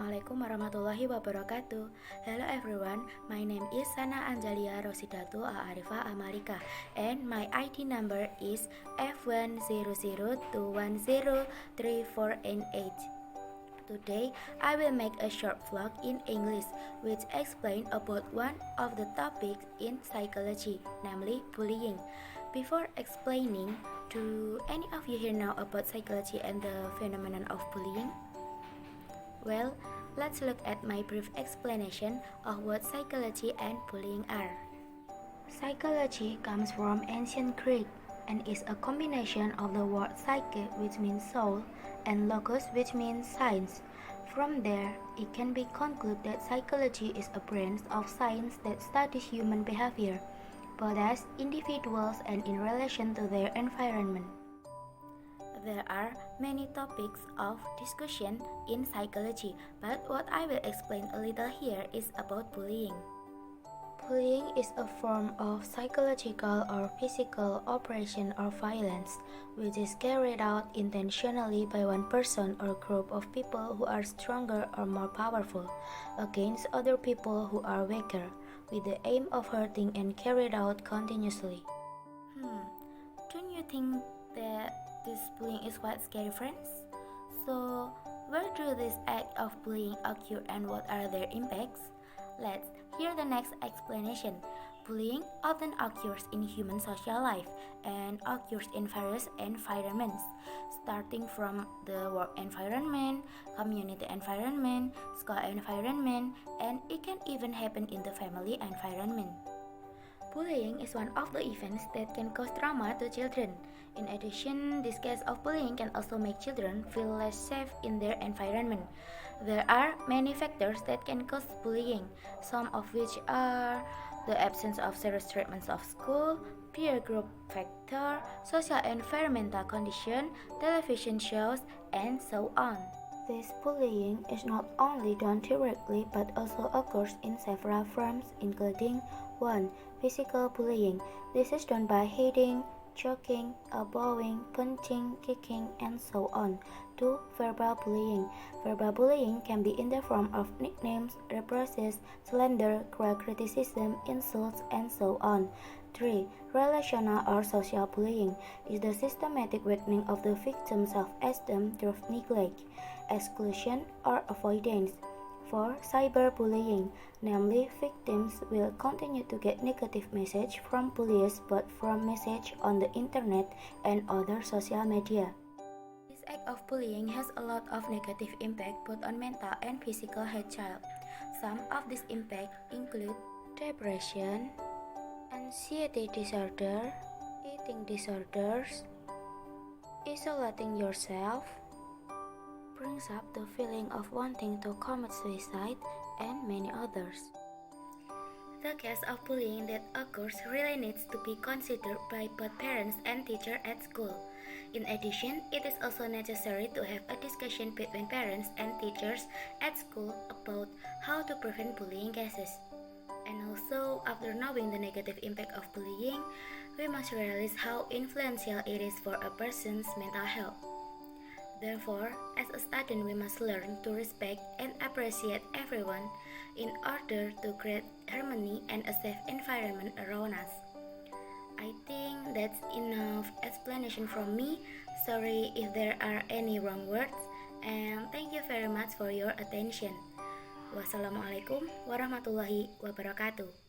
Assalamualaikum warahmatullahi wabarakatuh. Hello everyone, my name is Tsana Anjalliya Rosidatu A'arifah Amalika and my ID number is F10021034N8. Today, I will make a short vlog in English which explain about one of the topics in psychology, namely bullying. Before explaining, do any of you here know about psychology and the phenomenon of bullying? Well, let's look at my brief explanation of what psychology and bullying are. Psychology comes from ancient Greek and is a combination of the word psyche, which means soul, and logos, which means science. From there, it can be concluded that psychology is a branch of science that studies human behavior, both as individuals and in relation to their environment. There are many topics of discussion in psychology, but what I will explain a little here is about bullying. Bullying is a form of psychological or physical oppression or violence, which is carried out intentionally by one person or group of people who are stronger or more powerful against other people who are weaker, with the aim of hurting and carried out continuously. Don't you think that this bullying is quite scary, friends? So, where do this act of bullying occur and what are their impacts? Let's hear the next explanation. Bullying often occurs in human social life and occurs in various environments, starting from the work environment, community environment, school environment, and it can even happen in the family environment. Bullying is one of the events that can cause trauma to children. In addition, this case of bullying can also make children feel less safe in their environment. There are many factors that can cause bullying, some of which are the absence of serious treatments of school, peer group factor, social environmental condition, television shows, and so on. This bullying is not only done directly but also occurs in several forms, including 1. Physical bullying. This is done by hitting, choking, elbowing, punching, kicking, and so on. 2. Verbal bullying. Verbal bullying can be in the form of nicknames, reproaches, slander, cruel criticism, insults, and so on. 3. Relational or social bullying is the systematic weakening of the victim's self-esteem through neglect, exclusion, or avoidance. 4. Cyberbullying, namely victims will continue to get negative message from bullies but from message on the internet and other social media. This act of bullying has a lot of negative impact both on mental and physical health child. Some of these impacts include depression, anxiety disorder, eating disorders, isolating yourself, brings up the feeling of wanting to commit suicide, and many others. The case of bullying that occurs really needs to be considered by both parents and teachers at school. In addition, it is also necessary to have a discussion between parents and teachers at school about how to prevent bullying cases. And also, after knowing the negative impact of bullying, we must realize how influential it is for a person's mental health. Therefore, as a student, we must learn to respect and appreciate everyone in order to create harmony and a safe environment around us. I think that's enough explanation from me. Sorry if there are any wrong words, and thank you very much for your attention. Wassalamualaikum warahmatullahi wabarakatuh.